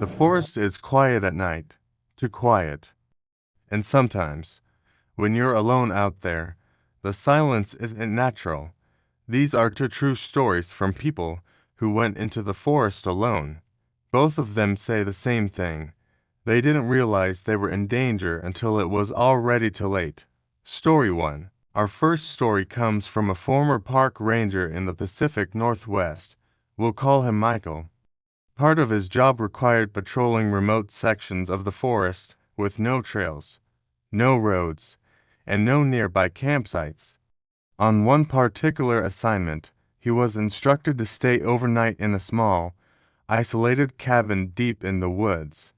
The forest is quiet at night, too quiet. And sometimes, when you're alone out there, the silence isn't natural. These are two true stories from people who went into the forest alone. Both of them say the same thing. They didn't realize they were in danger until it was already too late. Story 1. Our first story comes from a former park ranger in the Pacific Northwest. We'll call him Michael. Part of his job required patrolling remote sections of the forest with no trails, no roads, and no nearby campsites. On one particular assignment, he was instructed to stay overnight in a small, isolated cabin deep in the woods.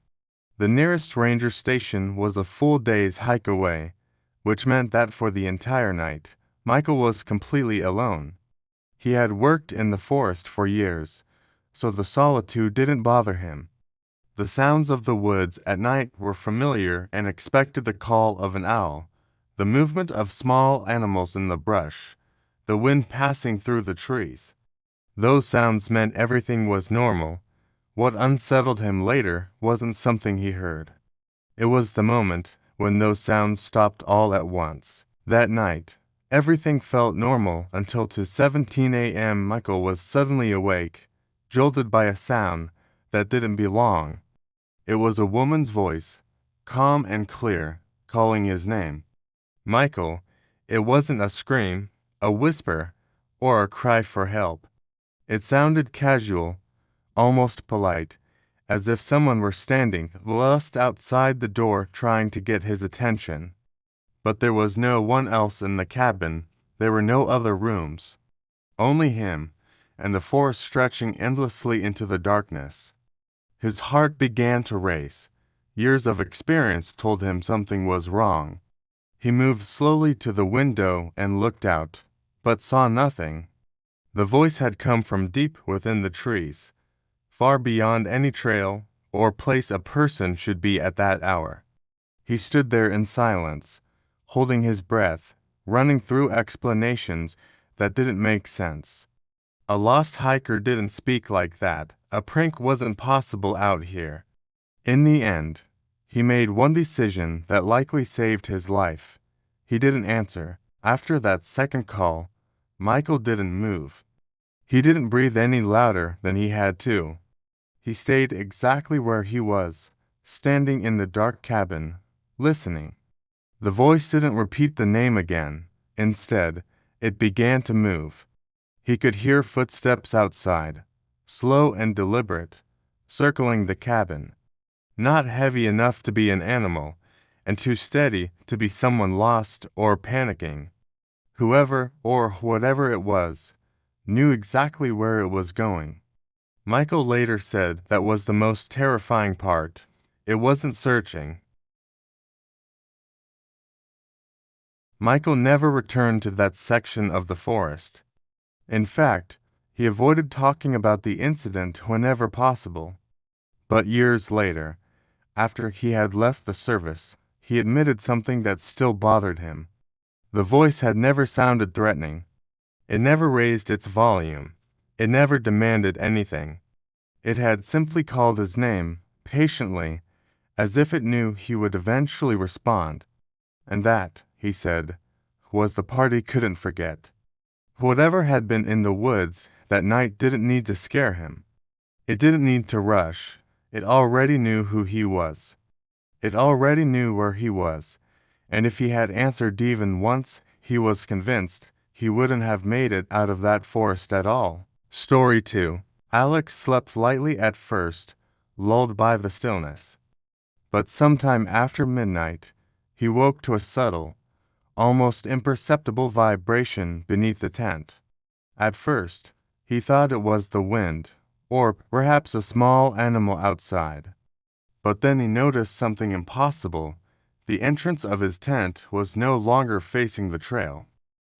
The nearest ranger station was a full day's hike away, which meant that for the entire night, Michael was completely alone. He had worked in the forest for years, so the solitude didn't bother him. The sounds of the woods at night were familiar and expected the call of an owl, the movement of small animals in the brush, the wind passing through the trees. Those sounds meant everything was normal. What unsettled him later wasn't something he heard. It was the moment when those sounds stopped all at once. That night, everything felt normal until 2:17 a.m. Michael was suddenly awake, jolted by a sound that didn't belong. It was a woman's voice, calm and clear, calling his name. Michael, it wasn't a scream, a whisper, or a cry for help. It sounded casual, almost polite, as if someone were standing just outside the door trying to get his attention. But there was no one else in the cabin. There were no other rooms. Only him, and the forest stretching endlessly into the darkness. His heart began to race. Years of experience told him something was wrong. He moved slowly to the window and looked out, but saw nothing. The voice had come from deep within the trees, far beyond any trail or place a person should be at that hour. He stood there in silence, holding his breath, running through explanations that didn't make sense. A lost hiker didn't speak like that. A prank wasn't possible out here. In the end, he made one decision that likely saved his life. He didn't answer. After that second call, Michael didn't move. He didn't breathe any louder than he had to. He stayed exactly where he was, standing in the dark cabin, listening. The voice didn't repeat the name again. Instead, it began to move. He could hear footsteps outside, slow and deliberate, circling the cabin. Not heavy enough to be an animal, and too steady to be someone lost or panicking. Whoever or whatever it was knew exactly where it was going. Michael later said that was the most terrifying part. It wasn't searching. Michael never returned to that section of the forest. In fact, he avoided talking about the incident whenever possible. But years later, after he had left the service, he admitted something that still bothered him. The voice had never sounded threatening. It never raised its volume. It never demanded anything. It had simply called his name, patiently, as if it knew he would eventually respond. And that, he said, was the part he couldn't forget. Whatever had been in the woods that night didn't need to scare him. It didn't need to rush. It already knew who he was. It already knew where he was, and if he had answered even once, he was convinced he wouldn't have made it out of that forest at all. Story 2. Alex slept lightly at first, lulled by the stillness. But sometime after midnight, he woke to a subtle, almost imperceptible vibration beneath the tent. At first, he thought it was the wind, or perhaps a small animal outside. But then he noticed something impossible. The entrance of his tent was no longer facing the trail.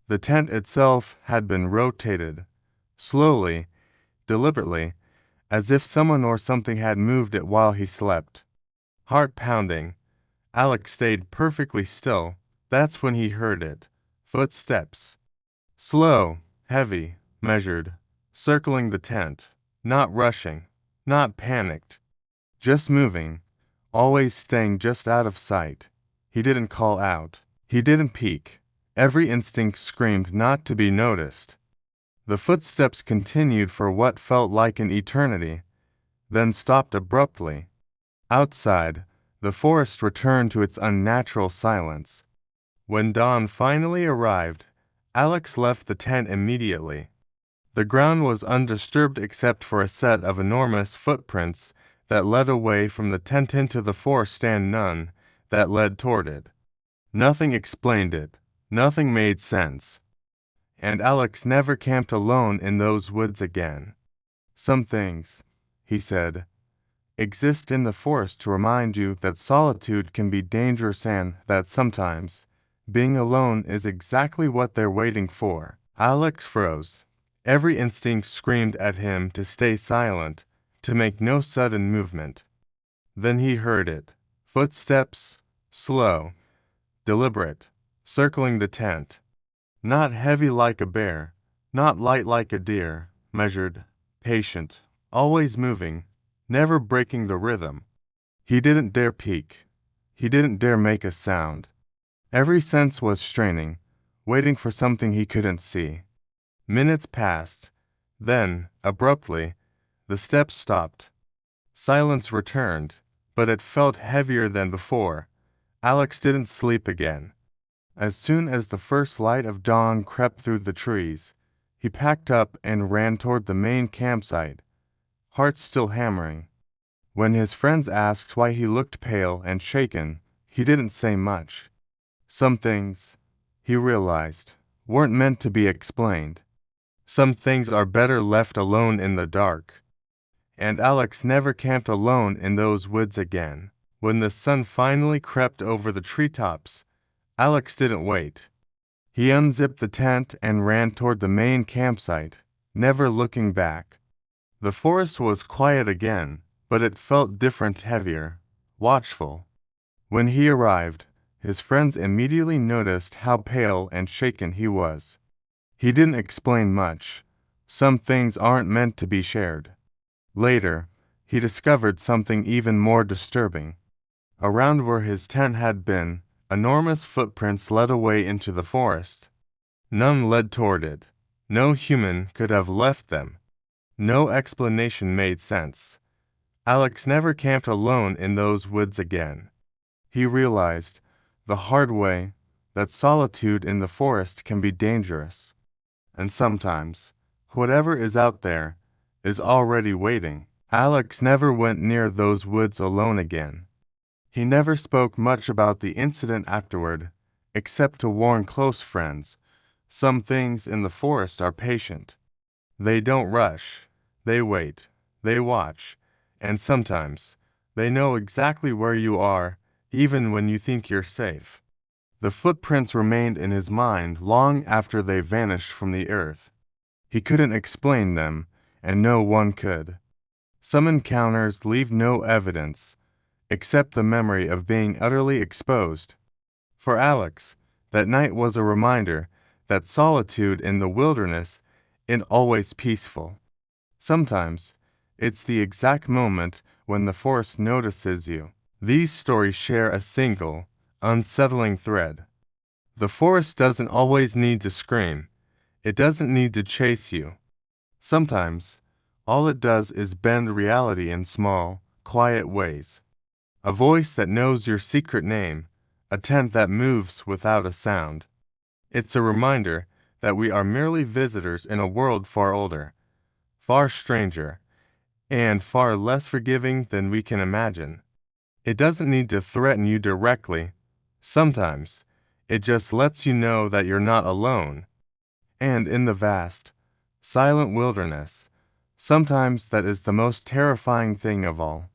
The tent itself had been rotated, slowly, deliberately, as if someone or something had moved it while he slept. Heart pounding, Alex stayed perfectly still. That's when he heard it. Footsteps. Slow, heavy, measured, circling the tent. Not rushing, not panicked. just moving, always staying just out of sight. He didn't call out. He didn't peek. Every instinct screamed not to be noticed. The footsteps continued for what felt like an eternity, then stopped abruptly. Outside, the forest returned to its unnatural silence. When dawn finally arrived, Alex left the tent immediately. The ground was undisturbed except for a set of enormous footprints that led away from the tent into the forest and none that led toward it. Nothing explained it. Nothing made sense. And Alex never camped alone in those woods again. Some things, he said, exist in the forest to remind you that solitude can be dangerous and that sometimes being alone is exactly what they're waiting for. Alex froze. Every instinct screamed at him to stay silent, to make no sudden movement. Then he heard it. Footsteps, slow, deliberate, circling the tent. Not heavy like a bear, not light like a deer, measured, patient, always moving, never breaking the rhythm. He didn't dare peek. He didn't dare make a sound. Every sense was straining, waiting for something he couldn't see. Minutes passed. Then, abruptly, the steps stopped. Silence returned, but it felt heavier than before. Alex didn't sleep again. As soon as the first light of dawn crept through the trees, he packed up and ran toward the main campsite, heart still hammering. When his friends asked why he looked pale and shaken, he didn't say much. Some things, he realized, weren't meant to be explained. Some things are better left alone in the dark. And Alex never camped alone in those woods again. When the sun finally crept over the treetops, Alex didn't wait. He unzipped the tent and ran toward the main campsite, never looking back. The forest was quiet again, but it felt different, heavier, watchful. When he arrived, his friends immediately noticed how pale and shaken he was. He didn't explain much. Some things aren't meant to be shared. Later, he discovered something even more disturbing. Around where his tent had been, enormous footprints led away into the forest. None led toward it. No human could have left them. No explanation made sense. Alex never camped alone in those woods again. He realized, the hard way, that solitude in the forest can be dangerous. And sometimes, whatever is out there is already waiting. Alex never went near those woods alone again. He never spoke much about the incident afterward, except to warn close friends. Some things in the forest are patient. They don't rush. They wait. They watch. And sometimes, they know exactly where you are, even when you think you're safe. The footprints remained in his mind long after they vanished from the earth. He couldn't explain them, and no one could. Some encounters leave no evidence, except the memory of being utterly exposed. For Alex, that night was a reminder that solitude in the wilderness isn't always peaceful. Sometimes, it's the exact moment when the forest notices you. These stories share a single, unsettling thread. The forest doesn't always need to scream. It doesn't need to chase you. Sometimes, all it does is bend reality in small, quiet ways. A voice that knows your secret name, a tent that moves without a sound. It's a reminder that we are merely visitors in a world far older, far stranger, and far less forgiving than we can imagine. It doesn't need to threaten you directly. Sometimes, it just lets you know that you're not alone. And in the vast, silent wilderness, sometimes that is the most terrifying thing of all.